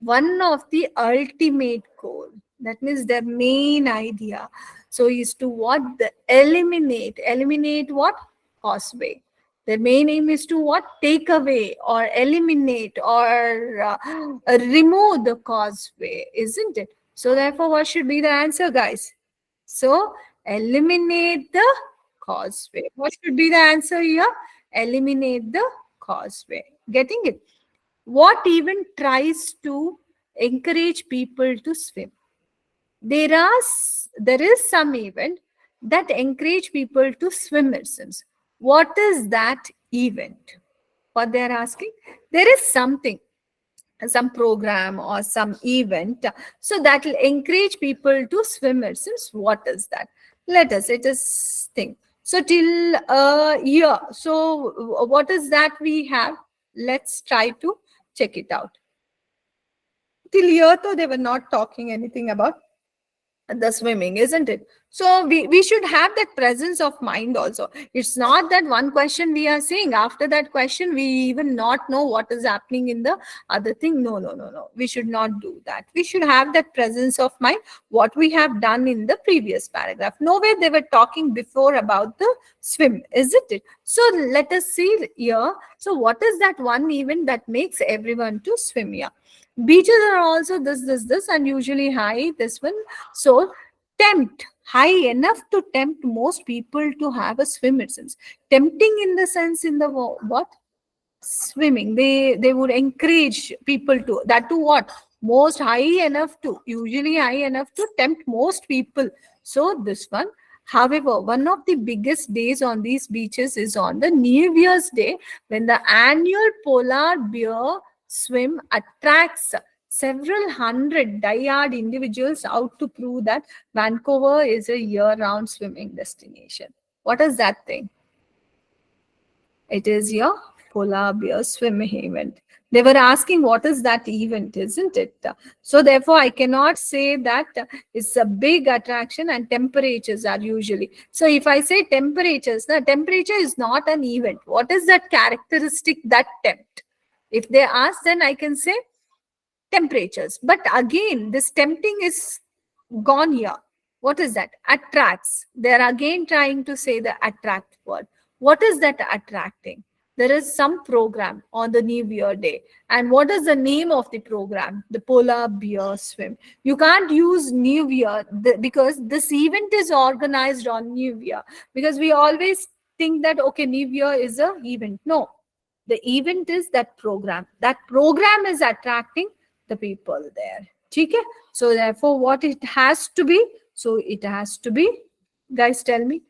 One of the ultimate goal. That means the main idea. So is to what? The eliminate what? Causeway. The main aim is to what? Take away or eliminate or remove the causeway, isn't it? So therefore, what should be the answer, guys? So eliminate the causeway. What should be the answer here? Eliminate the causeway. Getting it? What even tries to encourage people to swim? There is some event that encourage people to swim, it seems. What is that event? What they are asking? There is something, some program or some event, so that will encourage people to swim, it seems. What is that? Let us, it is thing. So till year, so what is that we have? Let's try to check it out. Till year though they were not talking anything about the swimming, isn't it? So we should have that presence of mind also. It's not that one question we are saying, after that question we even not know what is happening in the other thing. No, we should not do that. We should have that presence of mind, what we have done in the previous paragraph. Nowhere they were talking before about the swim, isn't it? So let us see here. So what is that one event that makes everyone to swim here? Beaches are also this, and usually high, this one. So tempt, high enough to tempt most people to have a swim, it seems. Tempting in the sense, in the what? Swimming. They would encourage people to, that to what? Most high enough to, usually high enough to tempt most people. So this one. However, one of the biggest days on these beaches is on the New Year's Day, when the annual polar bear swim attracts several hundred die-hard individuals out to prove that Vancouver is a year-round swimming destination. What is that thing? It is your polar bear swim event. They were asking what is that event, isn't it? So therefore, I cannot say that it's a big attraction, and temperatures are usually. So if I say temperatures, the temperature is not an event. What is that characteristic that tempt? If they ask, then I can say temperatures. But again, this tempting is gone here. What is that? Attracts. They're again trying to say the attract word. What is that attracting? There is some program on the New Year day. And what is the name of the program? The Polar Bear Swim. You can't use New Year because this event is organized on New Year. Because we always think that, okay, New Year is a event. No, the event is that program. That program is attracting the people there. Okay? So therefore, what it has to be? So it has to be, guys, tell me.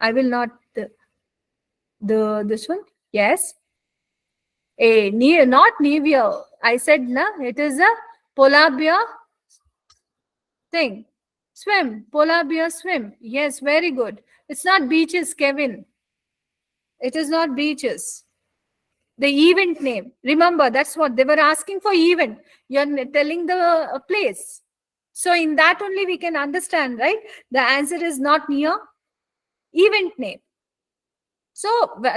I will not the this one. Yes. A near not Nivea. I said na. It is a polar bear thing. Swim. Polar bear swim. Yes, very good. It's not beaches, Kevin. It is not beaches. The event name. Remember, that's what they were asking for event. You're telling the place. So in that only we can understand, right? The answer is not near event name. So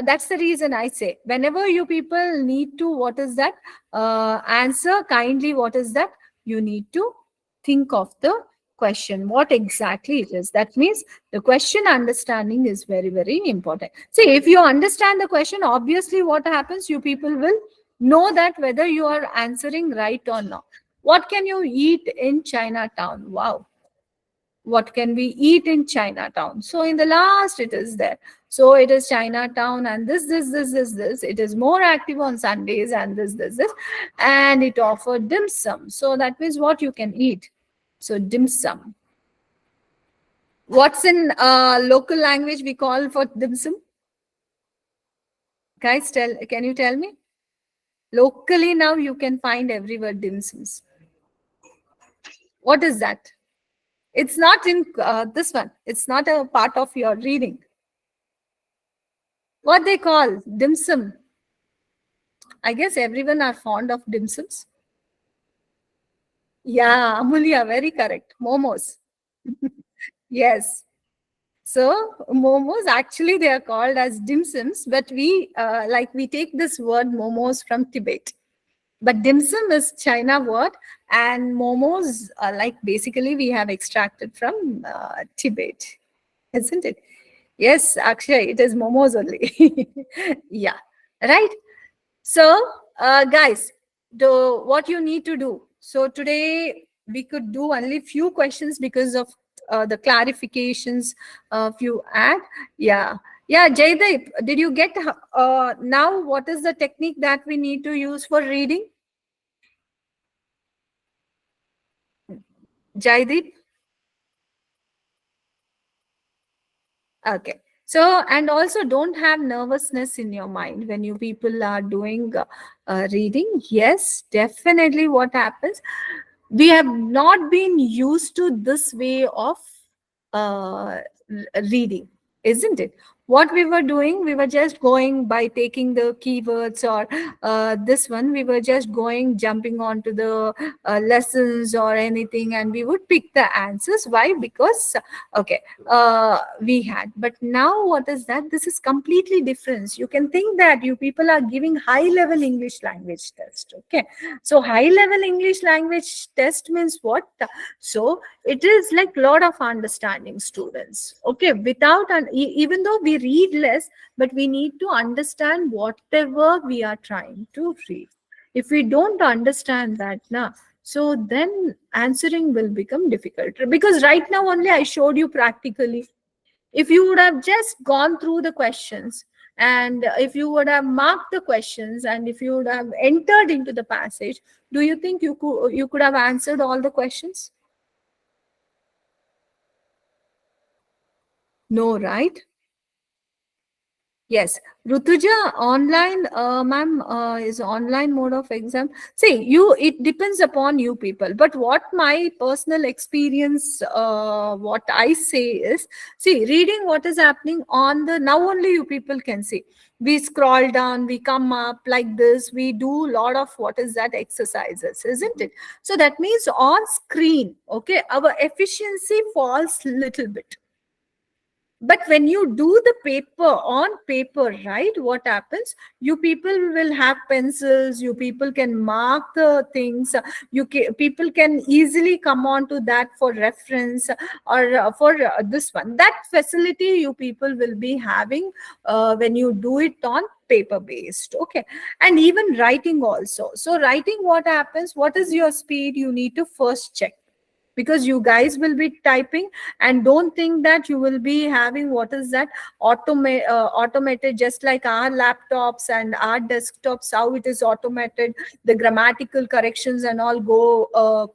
that's the reason I say, whenever you people need to, what is that? Answer kindly, what is that? You need to think of the question, what exactly it is. That means the question understanding is very, very important. See, if you understand the question, obviously what happens, you people will know that whether you are answering right or not. What can you eat in Chinatown? Wow. What can we eat in Chinatown? So in the last, it is there. So it is Chinatown and this. It is more active on Sundays and this. And it offered dim sum. So that means what you can eat. So dim sum. What's in local language we call for dim sum? Guys, can you tell me? Locally now you can find everywhere dim sums. What is that? It's not in this one. It's not a part of your reading. What they call dim sum. I guess everyone are fond of dim sums. Yeah, Amulya, very correct. Momos. Yes. So momos, actually they are called as dim sums, but we take this word momos from Tibet. But dim sum is China word, and momos like basically we have extracted from Tibet, isn't it? Yes, actually it is momos only. Yeah, right. So guys, what you need to do. So today we could do only few questions because of the clarifications you add. Yeah. Yeah, Jaydeep, did you get now what is the technique that we need to use for reading? Jaydeep? Okay. So, and also don't have nervousness in your mind when you people are doing reading. Yes, definitely what happens. We have not been used to this way of reading, isn't it? What we were doing, we were just going by taking the keywords or this one, we were just going, jumping onto the lessons or anything, and we would pick the answers. Why? Because, okay, we had. But now what is that? This is completely different. You can think that you people are giving high level English language test. Okay. So high level English language test means what? So it is like lot of understanding students. Okay. Without, even though we read less, but we need to understand whatever we are trying to read. If we don't understand that now, so then answering will become difficult, because right now only I showed you practically. If you would have just gone through the questions, and if you would have marked the questions, and if you would have entered into the passage, do you think you could have answered all the questions? No, right? Yes, Rutuja, online, ma'am, is online mode of exam. See, it depends upon you people. But what my personal experience, what I say is, see, reading what is happening on the, now only you people can see. We scroll down, we come up like this, we do a lot of what is that exercises, isn't it? So that means on screen, okay, our efficiency falls little bit. But when you do the paper on paper, right, what happens? You people will have pencils, you people can mark the things, people can easily come on to that for reference, or for this one. That facility you people will be having when you do it on paper based. Okay. And even writing also. So writing, what happens? What is your speed? You need to first check, because you guys will be typing, and don't think that you will be having, what is that, automated, just like our laptops and our desktops, how it is automated. The grammatical corrections and all will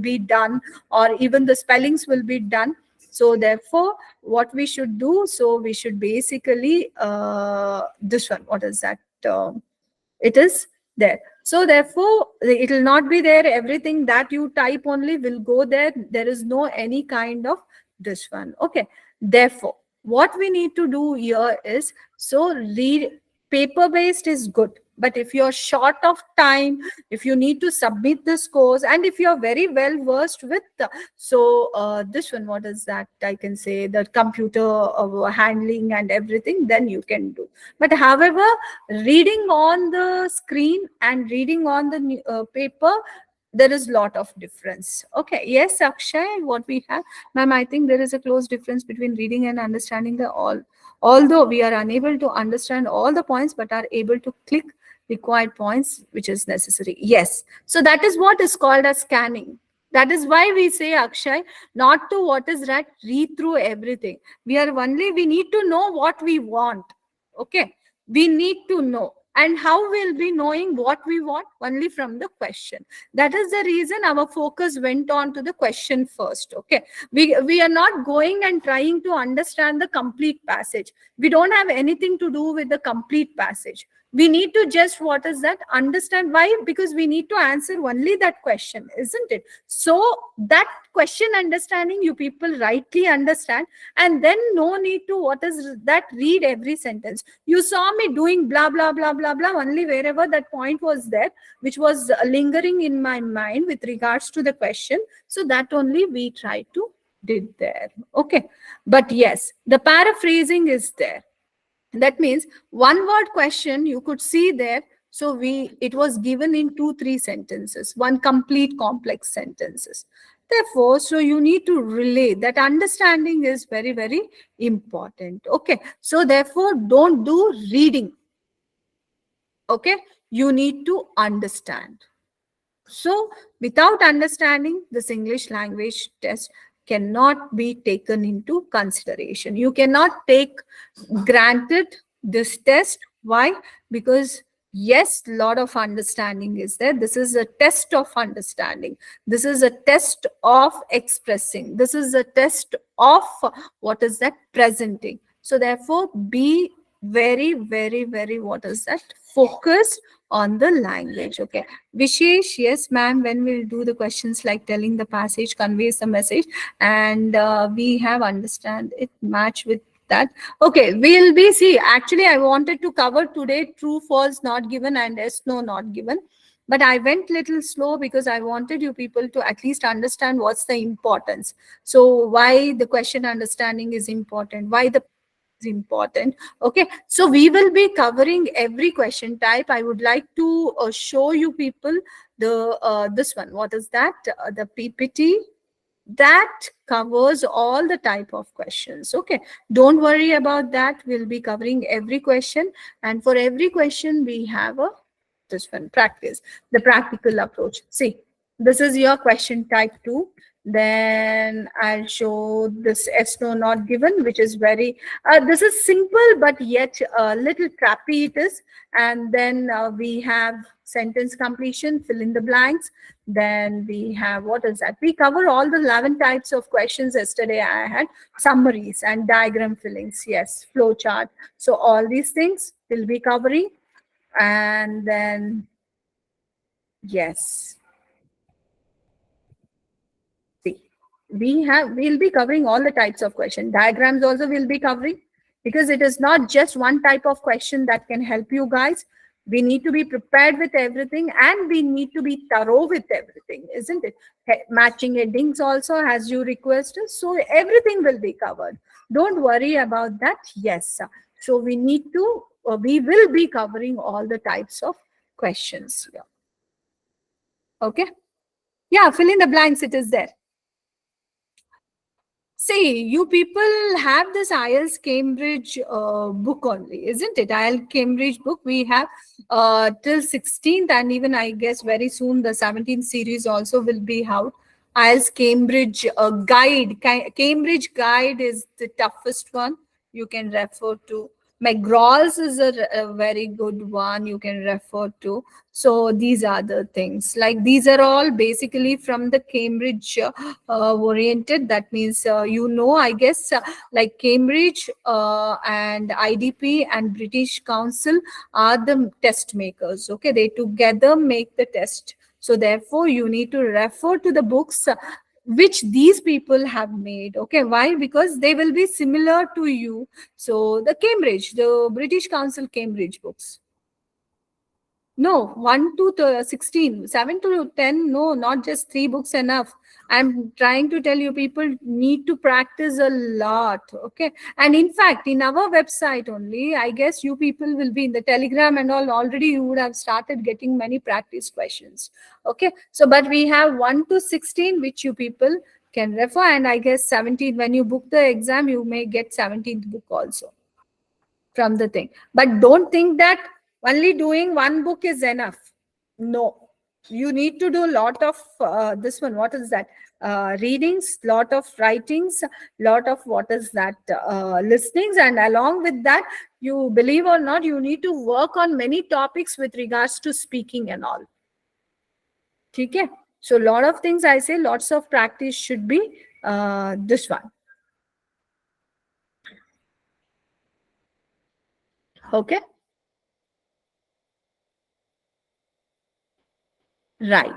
be done, or even the spellings will be done. So therefore, what we should do, so we should basically this one, what is that, it is there. So therefore, it will not be there. Everything that you type only will go there. There is no any kind of this one. Okay. Therefore, what we need to do here is, so read paper based is good. But if you're short of time, if you need to submit this course, and if you're very well versed with this one, what is that, I can say, the computer handling and everything, then you can do. But however, reading on the screen and reading on the paper, there is lot of difference. Okay. Yes, Akshay, what we have, ma'am, I think there is a close difference between reading and understanding the all. Although we are unable to understand all the points, but are able to click required points which is necessary. Yes. So that is what is called as scanning. That is why we say, Akshay, not to, what is that, read through everything. We need to know what we want. Okay. We need to know. And how we'll be knowing what we want? Only from the question. That is the reason our focus went on to the question first. Okay. We are not going and trying to understand the complete passage. We don't have anything to do with the complete passage. We need to just, what is that, understand. Why? Because we need to answer only that question, isn't it? So that question understanding, you people rightly understand, and then no need to, what is that, read every sentence. You saw me doing blah blah blah blah blah only wherever that point was there, which was lingering in my mind with regards to the question. So that only we try to did there. Okay. But yes, the paraphrasing is there. That means one word question you could see there. So it was given in 2-3 sentences, one complete complex sentences. Therefore, so you need to relay that. Understanding is very, very important. Okay. So therefore, don't do reading. Okay. You need to understand. So without understanding, this English language test cannot be taken into consideration. You cannot take granted this test. Why? Because yes, lot of understanding is there. This is a test of understanding. This is a test of expressing. This is a test of, what is that, presenting. So therefore, be very, very, very, what is that, focused on the language. Okay. Vishesh, yes, ma'am, when we'll do the questions like telling the passage conveys the message, and we have understand it match with that. Okay, we'll be, see, actually I wanted to cover today true, false, not given, and yes, no, not given. But I went little slow because I wanted you people to at least understand what's the importance. So why the question understanding is important, why the is important. Okay, so we will be covering every question type. I would like to show you people the this one, what is that, the PPT that covers all the type of questions. Okay, don't worry about that. We'll be covering every question, and for every question we have a this one, practice, the practical approach. See, this is your question type 2. Then I'll show this yes, no, not given, which is very, this is simple, but yet a little trappy it is. And then we have sentence completion, fill in the blanks. Then we have, what is that? We cover all the 11 types of questions yesterday. I had summaries and diagram fillings. Yes, flow chart. So all these things we'll be covering. And then, yes. We'll be covering all the types of question. Diagrams also we'll be covering, because it is not just one type of question that can help you guys. We need to be prepared with everything, and we need to be thorough with everything, isn't it? Matching headings also, as you requested. So everything will be covered. Don't worry about that. Yes. So we need to, we will be covering all the types of questions. Yeah. Okay. Yeah, fill in the blanks. It is there. See, you people have this IELTS Cambridge book only, isn't it? IELTS Cambridge book we have till 16th, and even I guess very soon the 17th series also will be out. IELTS Cambridge guide. Cambridge guide is the toughest one. You can refer to. McGraw's is a very good one you can refer to. So these are the things. Like these are all basically from the Cambridge oriented. That means I guess like Cambridge and IDP and British Council are the test makers. Okay, they together make the test. So therefore, you need to refer to the books which these people have made. Okay, why? Because they will be similar to you. So the British Council Cambridge books. No, 1 to 16, 7 to 10. No, not just 3 books enough. I'm trying to tell you, people need to practice a lot. Okay. And in fact, in our website only, I guess you people will be in the Telegram and all. Already you would have started getting many practice questions. Okay. So, but we have 1 to 16, which you people can refer. And I guess 17, when you book the exam, you may get 17th book also from the thing. But don't think that only doing one book is enough. No, you need to do a lot of this one. What is that? Readings, lot of writings, lot of what is that? Listenings, and along with that, you believe or not, you need to work on many topics with regards to speaking and all. Okay. So a lot of things I say, lots of practice should be this one. Okay. Right.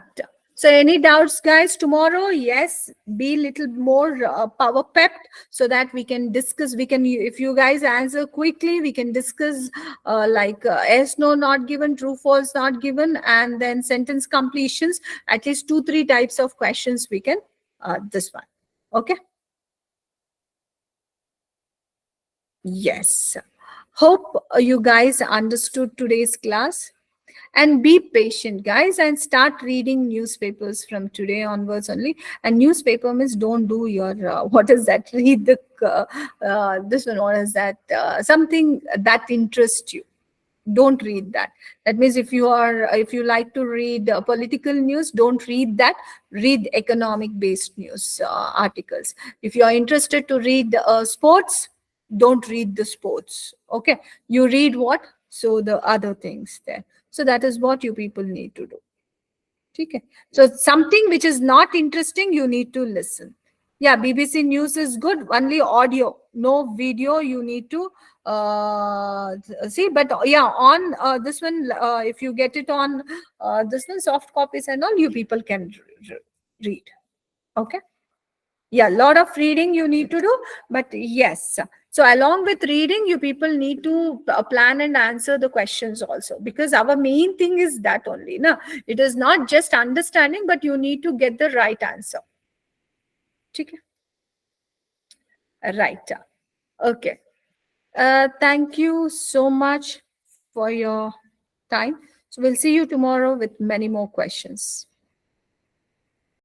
So any doubts, guys? Tomorrow, yes, be little more power pepped so that we can discuss. We can, if you guys answer quickly, we can discuss like yes, no, not given, true, false, not given, and then sentence completions. At least 2, 3 types of questions we can. This one, okay? Yes. Hope you guys understood today's class. And be patient, guys, and start reading newspapers from today onwards only. And newspaper means don't do your what is that? Read the this one. What is that? Something that interests you. Don't read that. That means if you like to read political news, don't read that. Read economic based news articles. If you are interested to read sports, don't read the sports. Okay, you read what? So the other things there. So that is what you people need to do. Okay. So something which is not interesting, you need to listen. Yeah, BBC News is good, only audio, no video. You need to see. But yeah, on this one, if you get it on this one, soft copies and all, you people can read. Okay. Yeah, a lot of reading you need to do, but yes. So along with reading, you people need to plan and answer the questions also, because our main thing is that only. No, it is not just understanding, but you need to get the right answer. Okay. Right. Okay. Thank you so much for your time. So we'll see you tomorrow with many more questions.